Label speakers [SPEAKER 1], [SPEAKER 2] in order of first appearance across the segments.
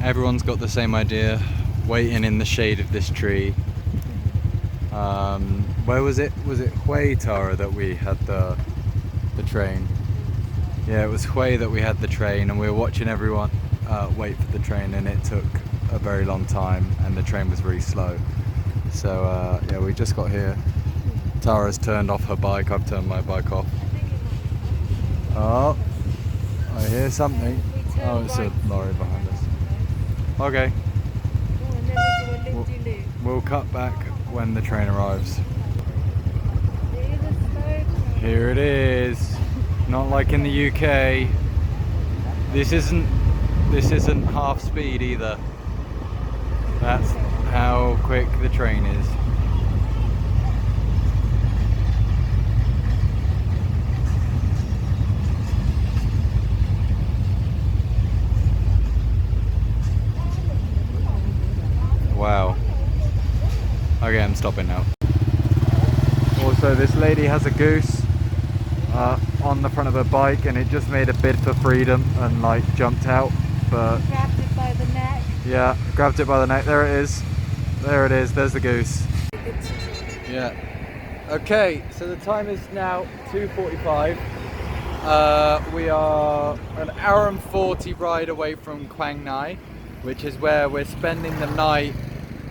[SPEAKER 1] everyone's got the same idea, waiting in the shade of this tree. Where was it? Was it Hui, Tara, that we had the train? Yeah, it was Hui that we had the train, and we were watching everyone wait for the train, and it took a very long time, and the train was really slow. So yeah, we just got here. Tara's turned off her bike, I've turned my bike off. Oh, I hear something. Oh, it's a lorry behind us. Okay. We'll cut back when the train arrives. Here it is. Not like in the UK. This isn't half speed either. That's how quick the train is. Wow. Okay, I'm stopping now. Also, this lady has a goose on the front of her bike, and it just made a bid for freedom and like jumped out, but
[SPEAKER 2] grabbed it by the neck.
[SPEAKER 1] Yeah, grabbed it by the neck. There it is. There it is. There's the goose. Yeah. Okay, so the time is now 2:45. We are an hour and 40 ride away from Quang Ngai, which is where we're spending the night,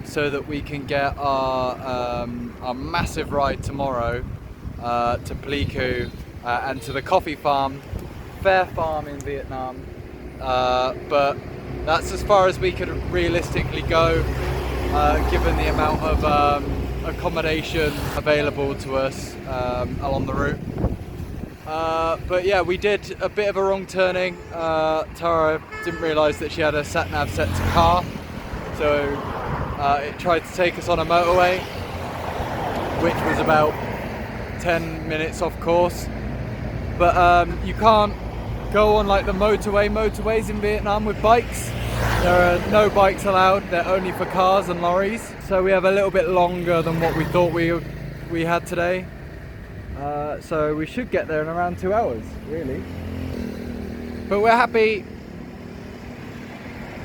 [SPEAKER 1] so that we can get our massive ride tomorrow to Pleiku and to the coffee farm, Fair Farm in Vietnam. But that's as far as we could realistically go, given the amount of accommodation available to us along the route. But yeah, we did a bit of a wrong turning. Tara didn't realise that she had a sat-nav set to car, so it tried to take us on a motorway, which was about 10 minutes off course. But you can't go on like the motorways in Vietnam with bikes. There are no bikes allowed, they're only for cars and lorries. So we have a little bit longer than what we thought we had today. So we should get there in around 2 hours, really. But we're happy.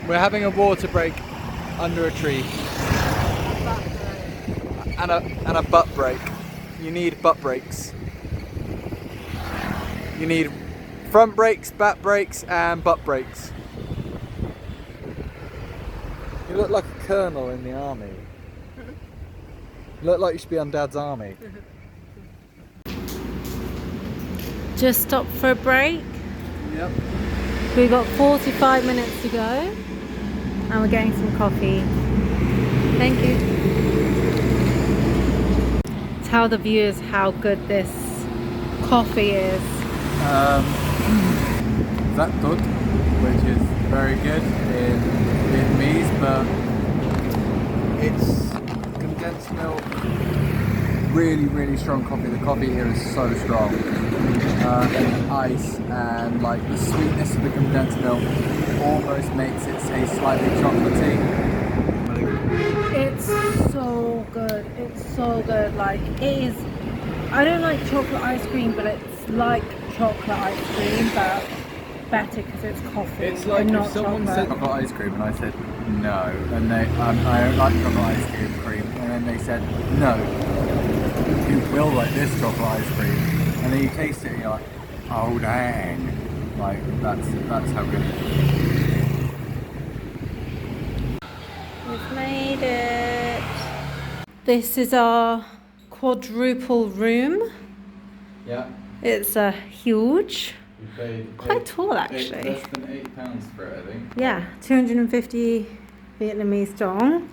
[SPEAKER 1] We're having a water break under a tree. And a butt break. You need butt brakes. You need front brakes, back brakes, and butt brakes. You look like a colonel in the army. You look like you should be on Dad's army.
[SPEAKER 2] Just stopped for a break.
[SPEAKER 1] Yep.
[SPEAKER 2] We've got 45 minutes to go, and we're getting some coffee. Thank you. Tell the viewers how good this coffee is.
[SPEAKER 1] That good, which is very good in Vietnamese, but it's condensed milk, really strong coffee. The coffee here is so strong. And ice and like the sweetness of the condensed milk almost makes it taste slightly chocolatey.
[SPEAKER 2] It's so good. It's so good. Like, it is. I don't like chocolate ice cream, but it's like chocolate ice cream, but better because it's coffee.
[SPEAKER 1] It's like
[SPEAKER 2] and
[SPEAKER 1] if
[SPEAKER 2] not
[SPEAKER 1] someone
[SPEAKER 2] chocolate.
[SPEAKER 1] said chocolate ice cream and I said no, and they I don't like chocolate ice cream, and then they said no, you will like this chocolate ice cream, and then you taste it and you're like, oh dang, like that's how good it is.
[SPEAKER 2] We've made it. This is our quadruple room.
[SPEAKER 1] Yeah.
[SPEAKER 2] It's huge.
[SPEAKER 1] You paid
[SPEAKER 2] Quite tall, actually.
[SPEAKER 1] less than £8 for it, I think.
[SPEAKER 2] Yeah, 250 Vietnamese dong.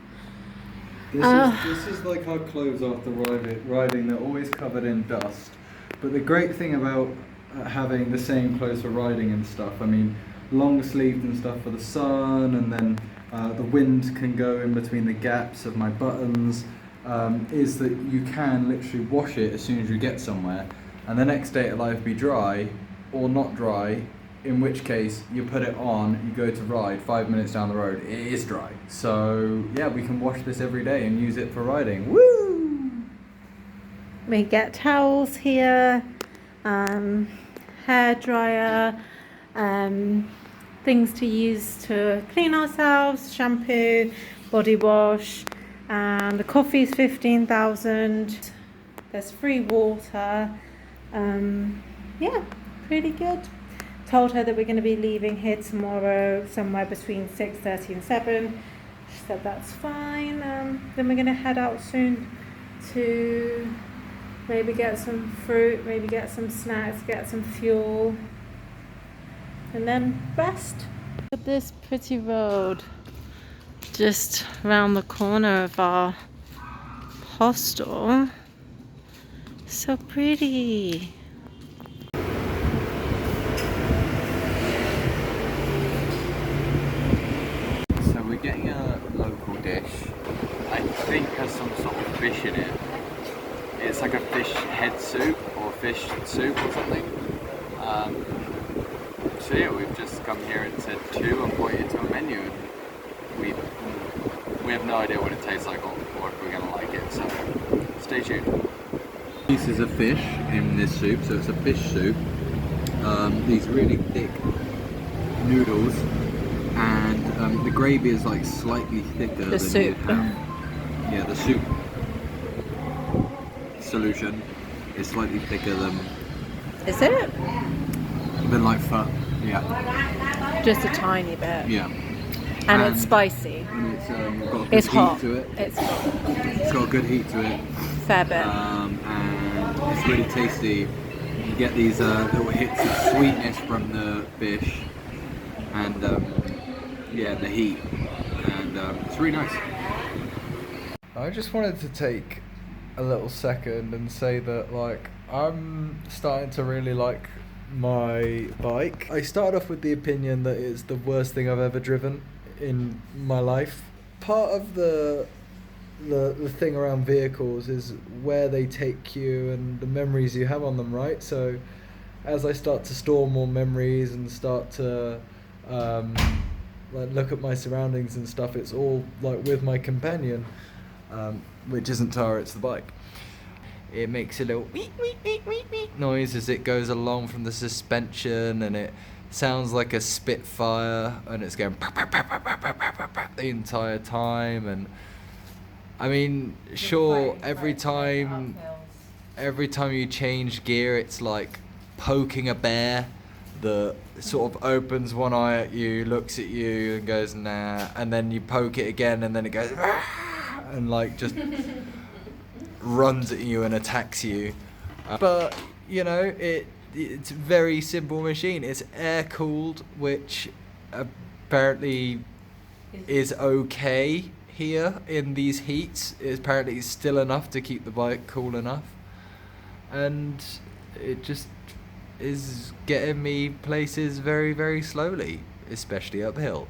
[SPEAKER 1] This is like our clothes after riding. They're always covered in dust. But the great thing about having the same clothes for riding and stuff, I mean, long sleeved and stuff for the sun, and then the wind can go in between the gaps of my buttons, is that you can literally wash it as soon as you get somewhere, and the next day it'll either be dry or not dry, in which case you put it on, you go to ride, 5 minutes down the road, it is dry. So yeah, we can wash this every day and use it for riding. Woo!
[SPEAKER 2] We get towels here, hair dryer, things to use to clean ourselves, shampoo, body wash, and the coffee is 15,000. There's free water. Yeah, pretty good. Told her that we're going to be leaving here tomorrow somewhere between 6:30 and 7. She said that's fine. Then we're going to head out soon to maybe get some fruit, maybe get some snacks, get some fuel, and then rest. Look at this pretty road just around the corner of our hostel. So pretty.
[SPEAKER 1] So we're getting a local dish. I think has some sort of fish in it. It's like a fish head soup or fish soup or something. So yeah, we've just come here and said 2 and pointed to a menu. And we have no idea what it tastes like or if we're gonna like it. So stay tuned. Pieces of fish in this soup, so it's a fish soup. These really thick noodles, and the gravy is like slightly thicker than
[SPEAKER 2] soup.
[SPEAKER 1] you'd have. Yeah, the soup solution is slightly thicker than.
[SPEAKER 2] Is it?
[SPEAKER 1] Than like pho. Yeah.
[SPEAKER 2] Just a tiny bit.
[SPEAKER 1] Yeah.
[SPEAKER 2] And it's spicy.
[SPEAKER 1] And it's got a good
[SPEAKER 2] It's
[SPEAKER 1] heat
[SPEAKER 2] hot.
[SPEAKER 1] to it.
[SPEAKER 2] It's hot.
[SPEAKER 1] It's got a good heat to it.
[SPEAKER 2] Fair bit.
[SPEAKER 1] And it's really tasty. You get these little hits of sweetness from the fish, and yeah, the heat, and it's really nice. I just wanted to take a little second and say that, like, I'm starting to really like my bike. I started off with the opinion that it's the worst thing I've ever driven in my life. Part of the thing around vehicles is where they take you and the memories you have on them, right? So as I start to store more memories and start to like look at my surroundings and stuff, it's all like with my companion, which isn't Tara, it's the bike. It makes a little noise as it goes along from the suspension, and it sounds like a Spitfire, and it's going the entire time. And I mean, sure, every time you change gear, it's like poking a bear that sort of opens one eye at you, looks at you, and goes nah, and then you poke it again, and then it goes and like just runs at you and attacks you. But you know, it's a very simple machine. It's air cooled, which apparently is okay here in these heats. Apparently it's still enough to keep the bike cool enough, and it just is getting me places very, very slowly, especially uphill.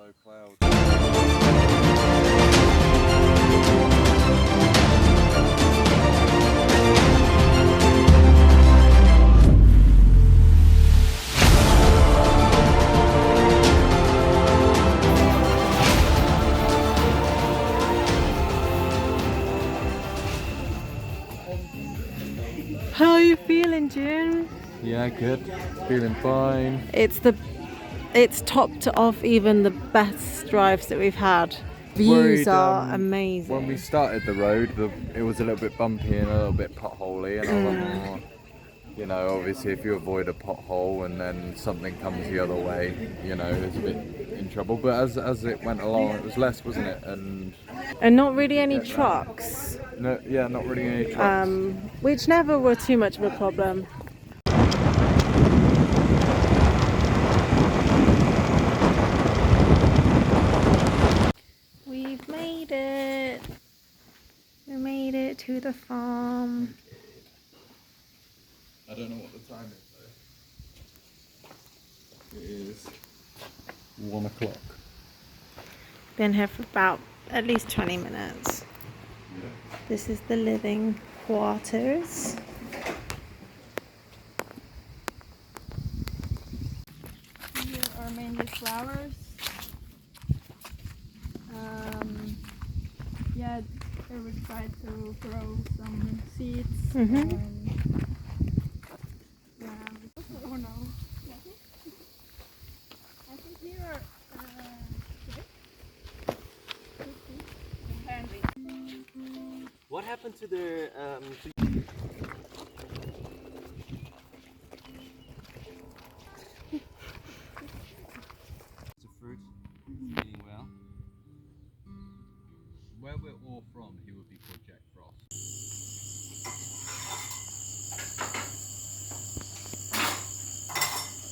[SPEAKER 1] no clouds.
[SPEAKER 2] How are you feeling, June?
[SPEAKER 1] Yeah, good. Feeling fine.
[SPEAKER 2] It's topped off even the best drives that we've had. Views
[SPEAKER 1] Worried,
[SPEAKER 2] are amazing.
[SPEAKER 1] When we started the road, it was a little bit bumpy and a little bit potholey, and I was like, oh, you know, obviously if you avoid a pothole and then something comes the other way, you know, it's a bit in trouble. But as it went along, it was less, wasn't it? And
[SPEAKER 2] not really any trucks.
[SPEAKER 1] no, yeah, not really any trucks.
[SPEAKER 2] Which never were too much of a problem. We've made it. We made it to the farm.
[SPEAKER 1] I don't know what the time is though. It is 1 o'clock.
[SPEAKER 2] Been here for about at least 20 minutes.
[SPEAKER 1] Yeah.
[SPEAKER 2] This is the living quarters. Here are mainly flowers.
[SPEAKER 3] Yeah, they would try to grow some seeds.
[SPEAKER 2] Mhm.
[SPEAKER 3] Yeah, oh no. I think here are apparently.
[SPEAKER 4] What happened to the the fruit eating well?
[SPEAKER 1] Where we're all from, he would be called Jack Frost.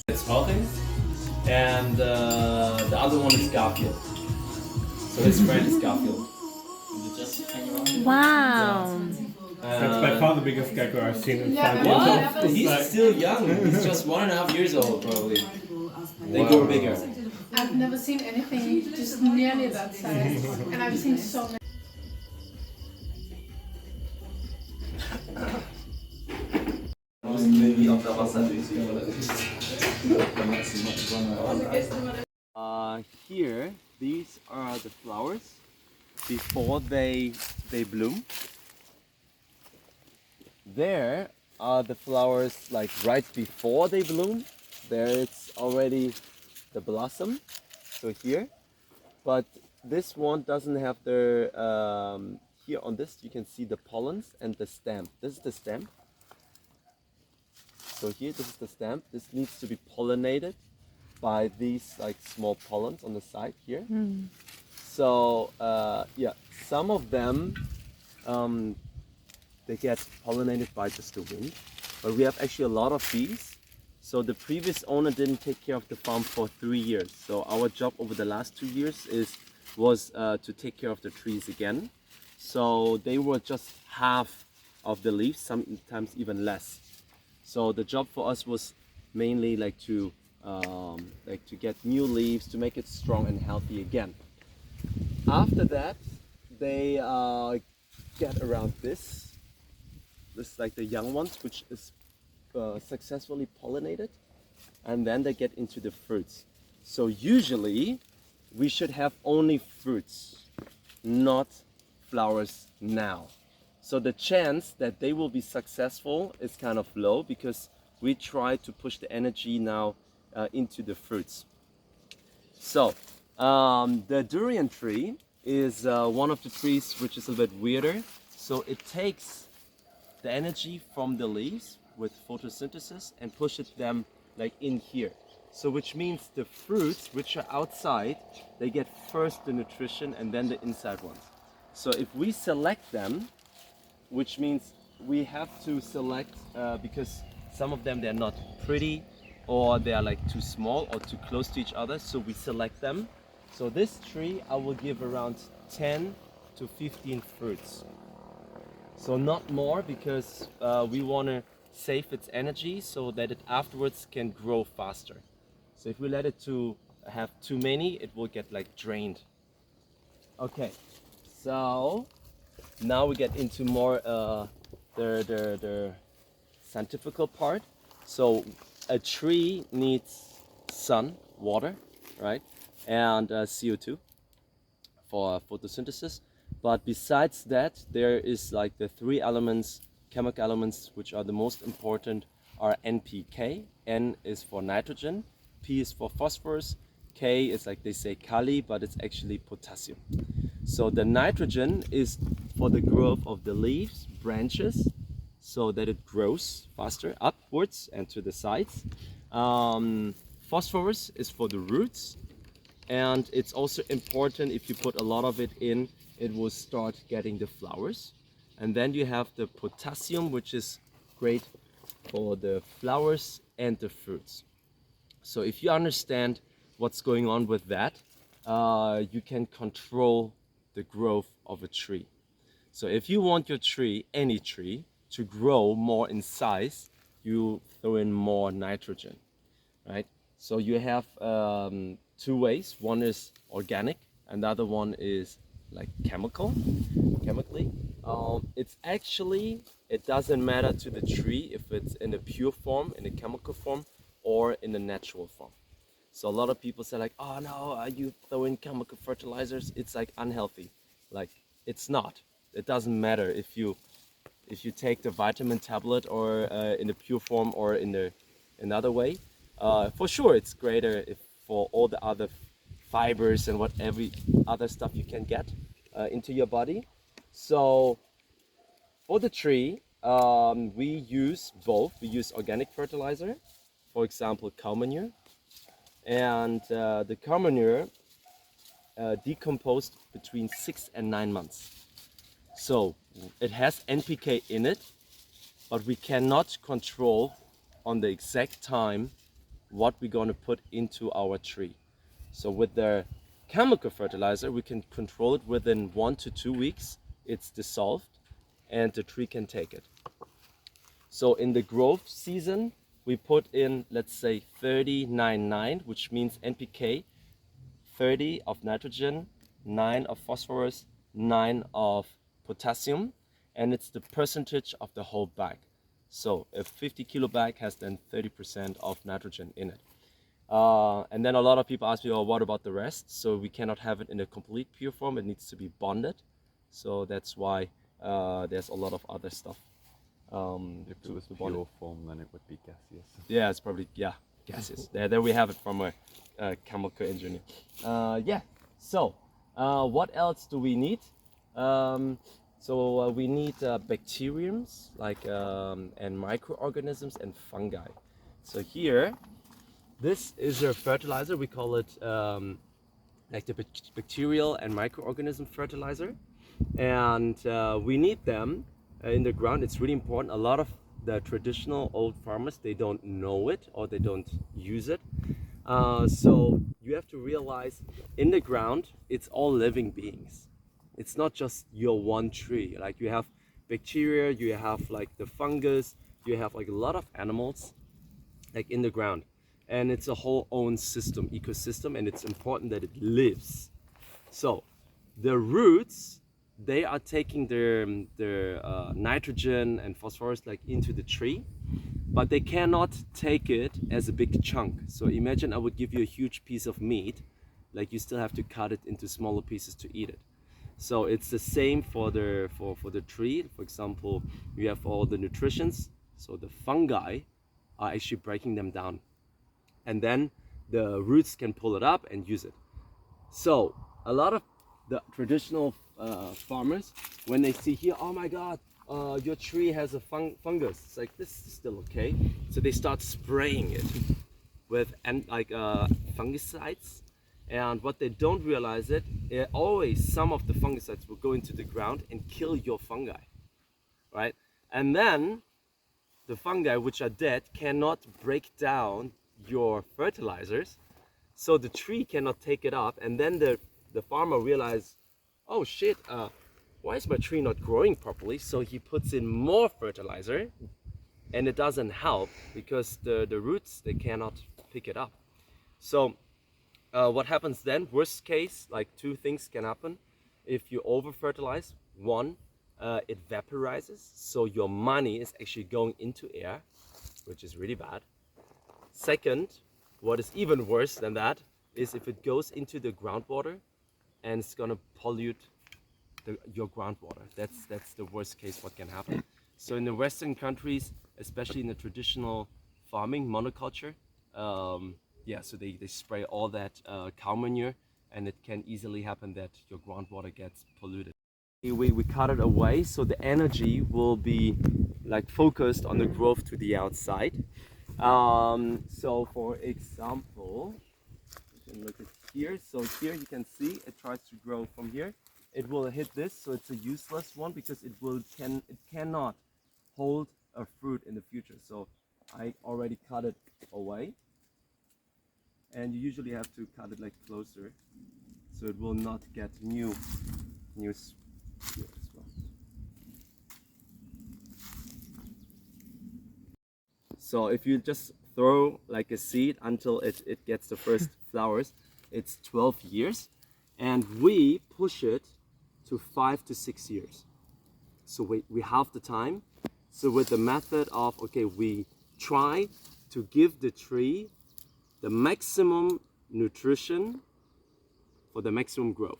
[SPEAKER 4] It's Smelting, and the other one is Garfield. So his friend is Garfield. Just hang around.
[SPEAKER 2] Wow.
[SPEAKER 5] That's by far the biggest gecko I've seen in 5 years.
[SPEAKER 4] What?
[SPEAKER 5] It's
[SPEAKER 4] He's
[SPEAKER 5] like-
[SPEAKER 4] still young. He's just 1.5 years old, probably. They grow bigger.
[SPEAKER 3] I've never seen anything just nearly that size, and I've seen so many.
[SPEAKER 4] Here, these are the flowers before they bloom. There are the flowers like right before they bloom. There it's already the blossom. So here, but this one doesn't have the here on this you can see the pollens and the stem. This is the stem. So here, this is the stem. This needs to be pollinated by these like small pollens on the side here. So yeah, some of them they get pollinated by just the wind, but we have actually a lot of bees. So the previous owner didn't take care of the farm for 3 years. So our job over the last 2 years was to take care of the trees again. So they were just half of the leaves, sometimes even less. So the job for us was mainly like to get new leaves to make it strong and healthy again. After that, they get around this like the young ones, which is successfully pollinated, and then they get into the fruits. So usually we should have only fruits, not flowers now. So the chance that they will be successful is kind of low because we try to push the energy now into the fruits. So the durian tree is one of the trees which is a bit weirder. So it takes the energy from the leaves with photosynthesis and pushes them like in here. So which means the fruits which are outside, they get first the nutrition and then the inside ones. So if we select them, which means we have to select because some of them they're not pretty or they are like too small or too close to each other, so we select them. So this tree I will give around 10 to 15 fruits. So not more, because we want to save its energy so that it afterwards can grow faster. So if we let it to have too many, it will get like drained. Okay, so now we get into more the scientific part. So a tree needs sun, water, right, and CO2 for photosynthesis. But besides that, there is like the three elements, chemical elements, which are the most important are NPK. N is for nitrogen, P is for phosphorus, K is like they say Kali, but it's actually potassium. So the nitrogen is for the growth of the leaves, branches, so that it grows faster upwards and to the sides. Phosphorus is for the roots, and it's also important if you put a lot of it in, it will start getting the flowers. And then you have the potassium, which is great for the flowers and the fruits. So if you understand what's going on with that, you can control the growth of a tree. So if you want your tree, any tree, to grow more in size, you throw in more nitrogen, right? So you have two ways. One is organic, and the other one is like chemically. It's actually, it doesn't matter to the tree if it's in a pure form, in a chemical form, or in a natural form. So a lot of people say like, oh no, you throw in chemical fertilizers, it's like unhealthy. Like, it's not. It doesn't matter if you take the vitamin tablet or in a pure form or in the another way. For sure, it's greater if for all the other fibers and what every other stuff you can get into your body. So for the tree, we use both. We use organic fertilizer, for example, cow manure, and the cow manure decomposed between 6 and 9 months. So it has NPK in it, but we cannot control on the exact time what we're going to put into our tree. So with the chemical fertilizer, we can control it within 1 to 2 weeks. It's dissolved and the tree can take it. So in the growth season, we put in, let's say 30-9-9, which means NPK, 30 of nitrogen, 9 of phosphorus, 9 of potassium, and it's the percentage of the whole bag. So a 50 kilo bag has then 30% of nitrogen in it. And then a lot of people ask me, oh, what about the rest? So we cannot have it in a complete pure form, it needs to be bonded. So that's why there's a lot of other stuff.
[SPEAKER 1] If it was pure form, then it would be gaseous.
[SPEAKER 4] Yeah, it's probably, yeah, gaseous. There we have it from a chemical engineer. Yeah, so what else do we need? So we need bacteriums like and microorganisms and fungi. So here, this is a fertilizer. We call it like the bacterial and microorganism fertilizer, and we need them in the ground. It's really important. A lot of the traditional old farmers, they don't know it or they don't use it. So you have to realize in the ground, it's all living beings. It's not just your one tree. Like you have bacteria, you have like the fungus, you have like a lot of animals like in the ground. And it's a whole own system, ecosystem, and it's important that it lives. So the roots, they are taking their nitrogen and phosphorus like into the tree, but they cannot take it as a big chunk. So imagine I would give you a huge piece of meat, like you still have to cut it into smaller pieces to eat it. So it's the same for the tree. For example, you have all the nutritions. So the fungi are actually breaking them down, and then the roots can pull it up and use it. So a lot of the traditional farmers, when they see here, oh my God, your tree has a fungus. It's like, this is still okay. So they start spraying it with fungicides. And what they don't realize always some of the fungicides will go into the ground and kill your fungi, right? And then the fungi, which are dead, cannot break down your fertilizers, so the tree cannot take it up. And then the farmer realizes, oh shit, why is my tree not growing properly? So he puts in more fertilizer, and it doesn't help because the roots, they cannot pick it up. So what happens then? Worst case, like two things can happen. If you over fertilize, one, it vaporizes, so your money is actually going into air, which is really bad. Second, what is even worse than that is if it goes into the groundwater and it's gonna pollute your groundwater. That's the worst case what can happen. So in the Western countries, especially in the traditional farming, monoculture, yeah, so they spray all that cow manure, and it can easily happen that your groundwater gets polluted. We cut it away, so the energy will be like focused on the growth to the outside. So for example, you can look at here. So here you can see it tries to grow from here. It will hit this, so it's a useless one because it cannot hold a fruit in the future. So I already cut it away, and you usually have to cut it like closer, so it will not get new here as well. So if you just throw like a seed until it gets the first flowers, it's 12 years, and we push it to 5 to 6 years. So we have the time. So with the method of, okay, we try to give the tree the maximum nutrition for the maximum growth.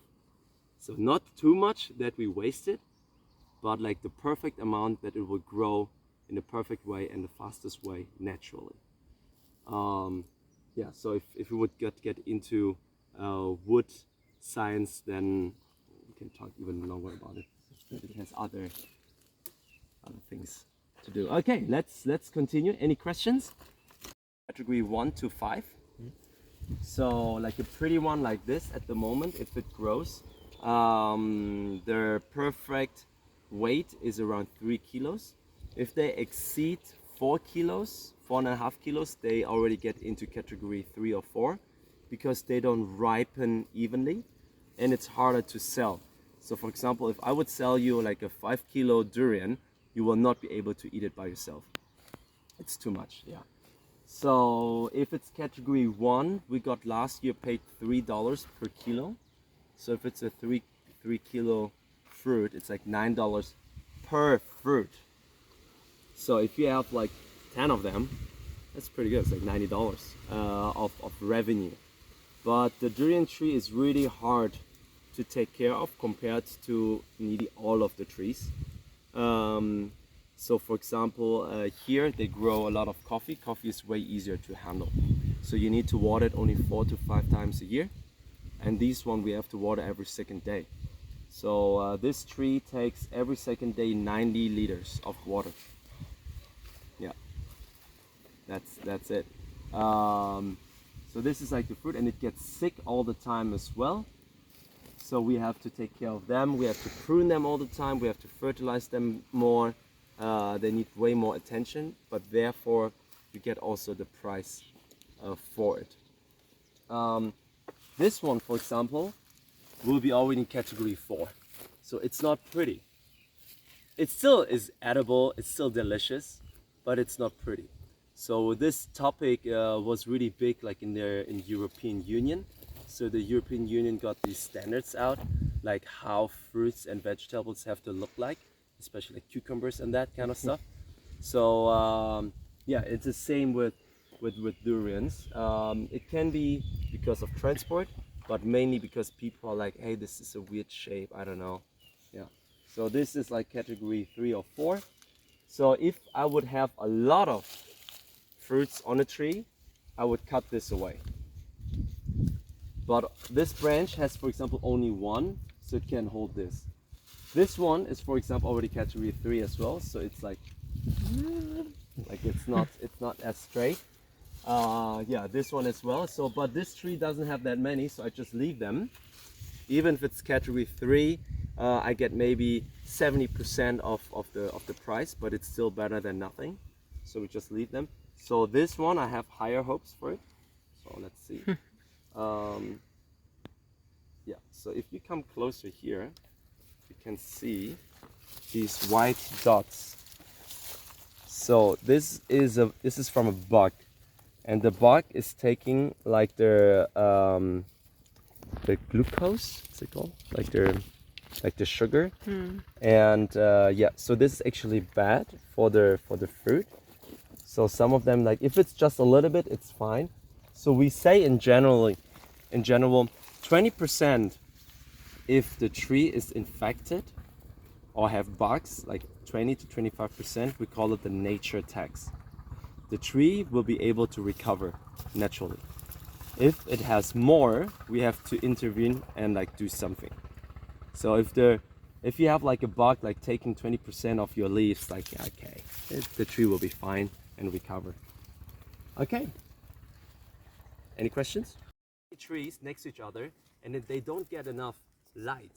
[SPEAKER 4] So not too much that we waste it, but like the perfect amount that it will grow in the perfect way and the fastest way naturally. Yeah, so if we would get into wood science, then we can talk even longer about it. It has other things to do. Okay, let's continue. Any questions? Category 1 to 5. So like a pretty one like this at the moment, if it grows, their perfect weight is around 3 kilos. If they exceed 4 kilos, 4.5 kilos, they already get into category 3 or 4 because they don't ripen evenly and it's harder to sell. So for example, if I would sell you like a 5 kilo durian, you will not be able to eat it by yourself. It's too much, yeah. So if it's category 1, we got last year paid $3 per kilo. So if it's a 3 kilo fruit, it's like $9 per fruit. So if you have like 10 of them, that's pretty good. It's like $90 of revenue. But the durian tree is really hard to take care of compared to nearly all of the trees. So for example, here they grow a lot of coffee. Coffee is way easier to handle. So you need to water it only 4 to 5 times a year. And this one we have to water every second day. So this tree takes every second day 90 liters of water. Yeah, that's it. So this is like the fruit, and it gets sick all the time as well. So we have to take care of them. We have to prune them all the time. We have to fertilize them more. They need way more attention, but therefore you get also the price for it. This one, for example, will be already in category 4. So it's not pretty. It still is edible, it's still delicious, but it's not pretty. So this topic was really big like in European Union. So the European Union got these standards out, like how fruits and vegetables have to look like, especially like cucumbers and that kind of stuff. So yeah, it's the same with durians. It can be because of transport, but mainly because people are like, hey, this is a weird shape, I don't know. Yeah. So this is like category 3 or 4. So if I would have a lot of fruits on a tree, I would cut this away. But this branch has, for example, only one, so it can hold this. This one is, for example, already category 3 as well, so it's like it's not as straight. Yeah, this one as well. So, but this tree doesn't have that many, so I just leave them. Even if it's category 3, I get maybe 70% of the price, but it's still better than nothing. So we just leave them. So this one, I have higher hopes for it. So let's see. Yeah, so if you come closer here, you can see these white dots. So this is from a bug. and the bark is taking like the glucose, what's it called? Like the sugar. And yeah, so this is actually bad for the fruit. So some of them, like if it's just a little bit, it's fine. So we say in general, 20% if the tree is infected or have bugs, like 20 to 25%, we call it the nature tax. The tree will be able to recover naturally. If it has more, we have to intervene and like do something. So if you have like a bug like taking 20% of your leaves, like yeah, okay, the tree will be fine and recover. Okay. Any questions? Trees next to each other, and if they don't get enough light,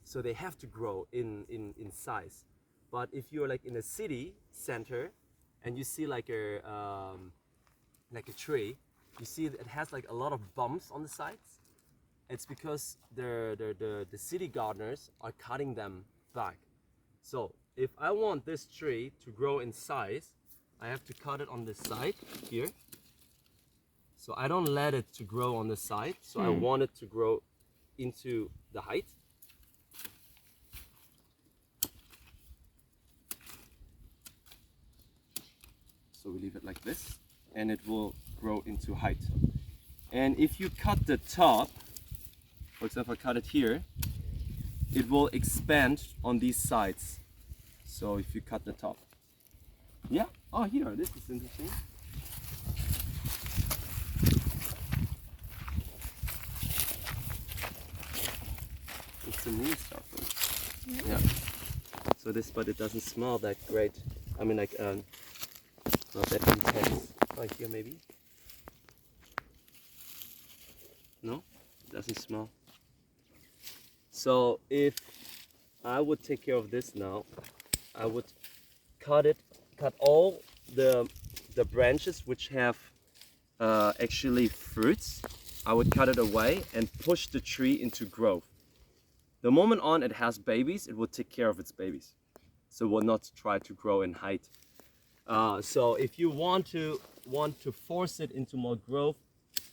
[SPEAKER 4] so they have to grow in size. But if you're like in a city center and you see like a tree, you see that it has like a lot of bumps on the sides. It's because the city gardeners are cutting them back. So if I want this tree to grow in size, I have to cut it on this side here. So I don't let it to grow on the side. So I want it to grow into the height. So we leave it like this, and it will grow into height. And if you cut the top, for example, I cut it here, it will expand on these sides. So if you cut the top. Yeah, oh here, this is interesting. It's a new starfish. Yeah. So this, but it doesn't smell that great. I mean, like, not that intense. Like here, maybe. No, it doesn't smell. So if I would take care of this now, I would cut all the branches which have actually fruits. I would cut it away and push the tree into growth. The moment on it has babies, it will take care of its babies. So it will not try to grow in height. So if you want to force it into more growth,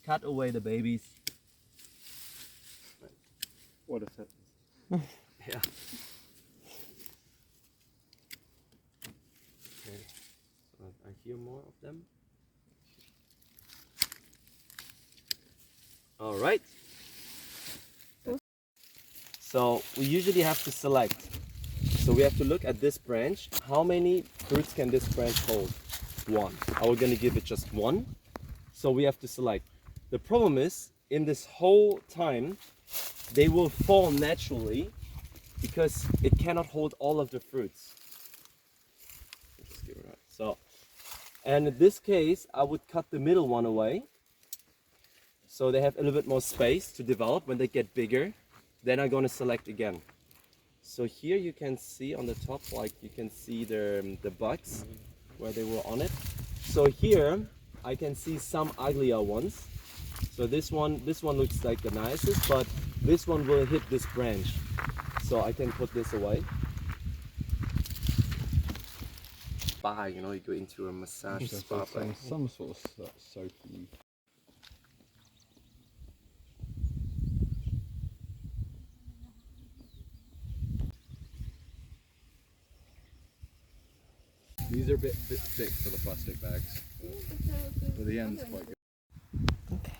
[SPEAKER 4] cut away the babies. What is that? Yeah. Okay. So I hear more of them. All right. So we usually have to select. So we have to look at this branch. How many fruits can this branch hold? One. Are we going to give it just one? So we have to select. The problem is, in this whole time, they will fall naturally because it cannot hold all of the fruits. Just give it out. So, and in this case, I would cut the middle one away. So they have a little bit more space to develop. When they get bigger, then I'm going to select again. So here you can see on the top, like you can see the bugs where they were on it. So here I can see some uglier ones. So this one looks like the nicest, but this one will hit this branch. So I can put this away. Spa, you know, you go into a massage spa.
[SPEAKER 1] Some sort of soapy. These are a bit thick for the plastic bags, but the end's quite good.
[SPEAKER 2] Okay.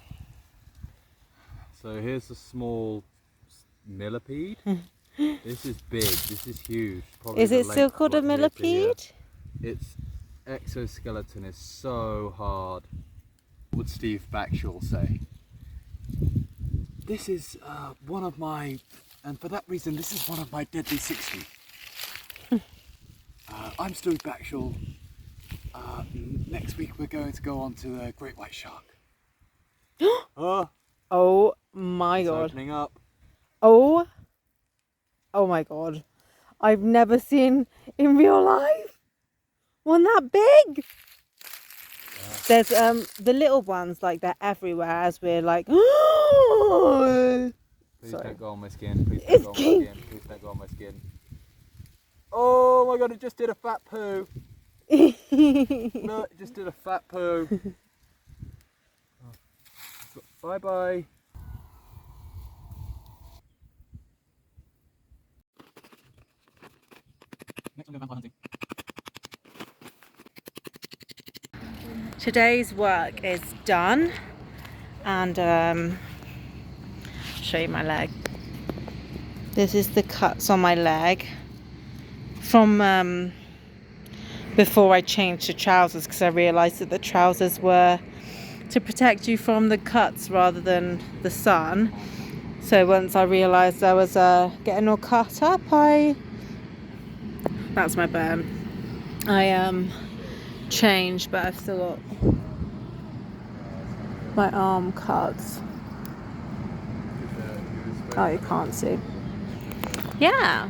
[SPEAKER 1] So here's a small millipede. This is big, this is huge. Probably
[SPEAKER 2] Is it still called a
[SPEAKER 1] here to here.
[SPEAKER 2] millipede?
[SPEAKER 1] Its exoskeleton is so hard. What would Steve Backshall say?
[SPEAKER 6] This is one of my, and for that reason, this is one of my deadly 60. I'm Steve Backshall. Next week we're going to go on to the great white shark.
[SPEAKER 2] Oh my god.
[SPEAKER 1] Opening up.
[SPEAKER 2] Oh my god. I've never seen in real life one that big. There's the little ones, like they're everywhere as we're like
[SPEAKER 1] Please
[SPEAKER 2] Sorry.
[SPEAKER 1] don't go on my skin. Please
[SPEAKER 2] It's
[SPEAKER 1] don't go on my skin. Please don't go on my skin. Oh my god, it just did a fat poo. Look, it just did a fat poo. Bye bye.
[SPEAKER 2] Today's work is done, and show you my leg. This is the cuts on my leg from before I changed to trousers, because I realised that the trousers were to protect you from the cuts rather than the sun. So once I realised I was getting all cut up, that's my burn. I changed, but I've still got my arm cuts. Oh, you can't see. Yeah.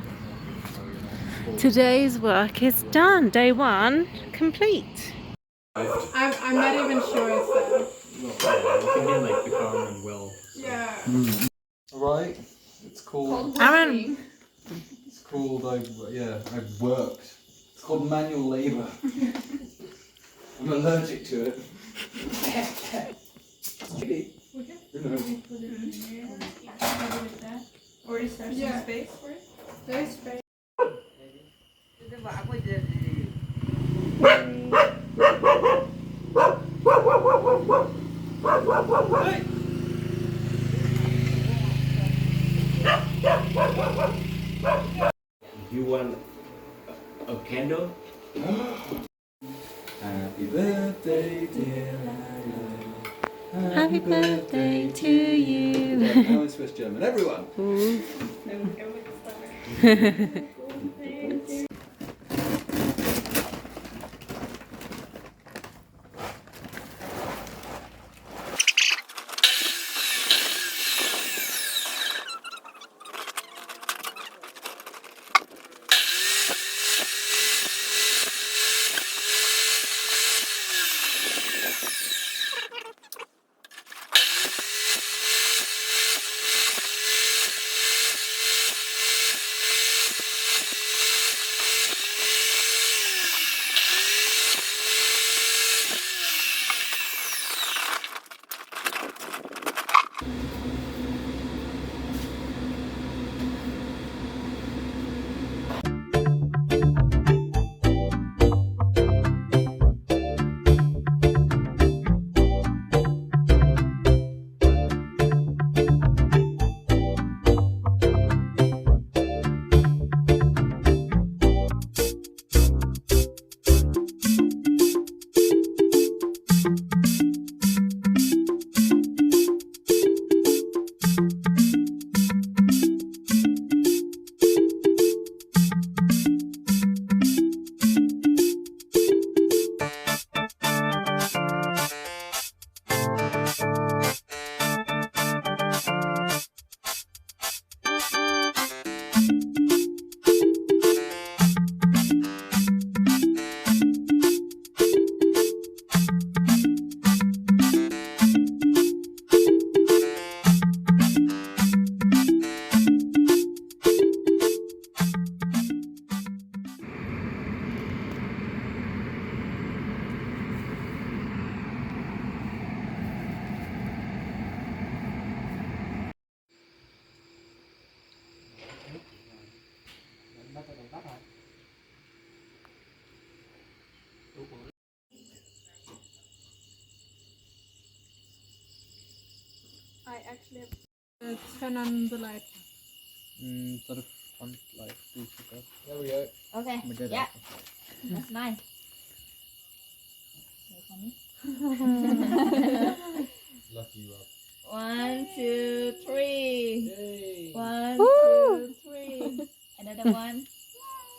[SPEAKER 2] Today's work is done. Day 1 complete.
[SPEAKER 3] I'm not even sure it's done.
[SPEAKER 5] You can hear like the car and well.
[SPEAKER 3] Yeah.
[SPEAKER 1] Right. It's called.
[SPEAKER 2] Aaron.
[SPEAKER 1] It's called. I've worked. It's called manual labour. I'm allergic to it.
[SPEAKER 3] Or is there some space for it? There's space.
[SPEAKER 5] You want a candle?
[SPEAKER 1] Happy birthday, dear Lila.
[SPEAKER 2] Happy birthday to you.
[SPEAKER 1] Now in Swiss German. Everyone.
[SPEAKER 3] I actually have to turn on the light.
[SPEAKER 1] Sort of front light. There we go.
[SPEAKER 7] Okay.
[SPEAKER 1] We did
[SPEAKER 7] Yeah.
[SPEAKER 1] it.
[SPEAKER 7] That's nice.
[SPEAKER 1] Lucky Rob.
[SPEAKER 7] 1, 2, 3.
[SPEAKER 1] Yay.
[SPEAKER 7] 1, 2, 3. Another one.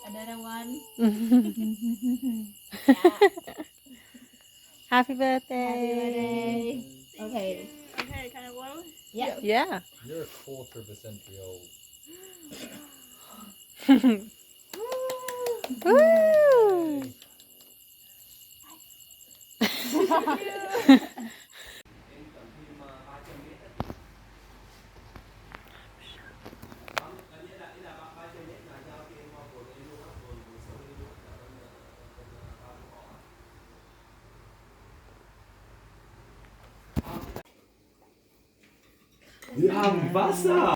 [SPEAKER 7] Another one. Yeah.
[SPEAKER 2] Happy
[SPEAKER 7] Happy
[SPEAKER 2] birthday.
[SPEAKER 7] birthday. Okay.
[SPEAKER 3] Okay, can I blow?
[SPEAKER 7] Yeah.
[SPEAKER 2] Yeah.
[SPEAKER 1] You're a quarter of a century old.
[SPEAKER 2] Woo!
[SPEAKER 4] Wir haben Wasser!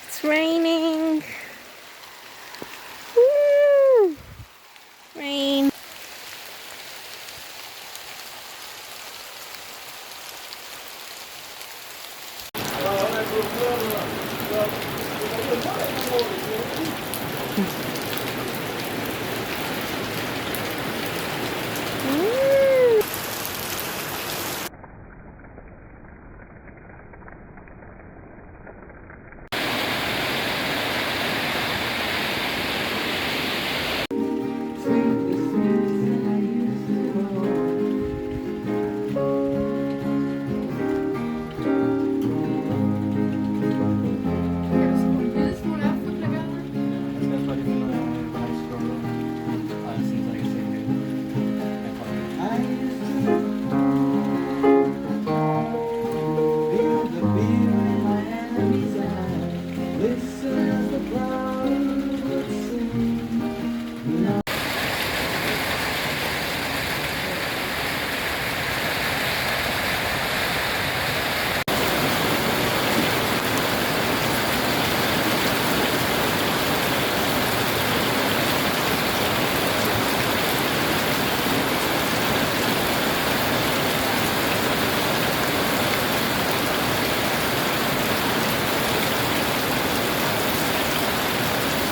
[SPEAKER 2] It's raining. Woo! Rain.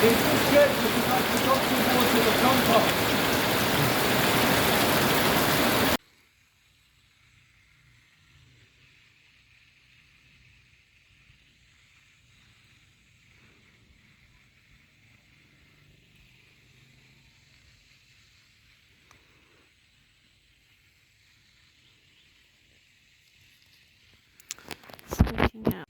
[SPEAKER 1] It's just good because I've got some more to the compost.
[SPEAKER 2] Squeezing out.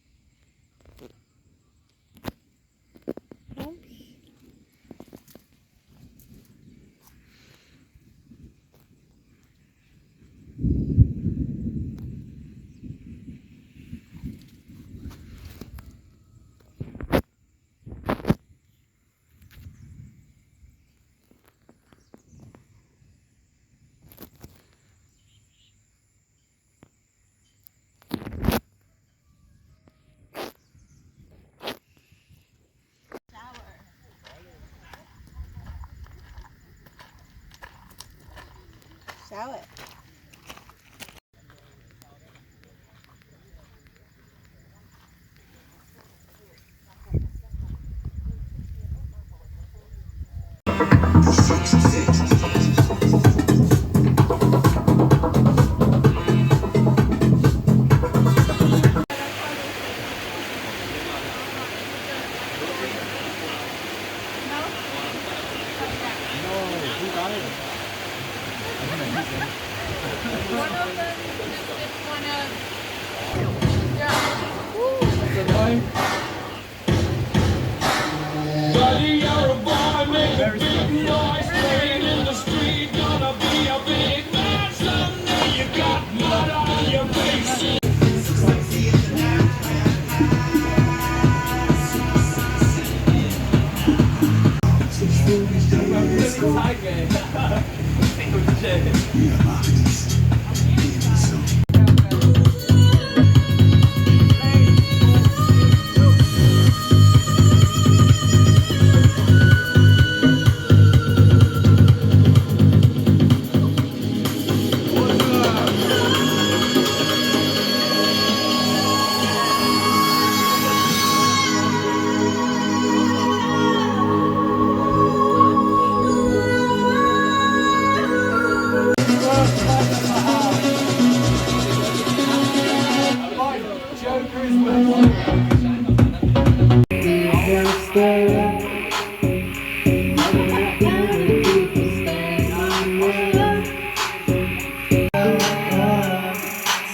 [SPEAKER 7] Shower.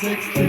[SPEAKER 6] Six.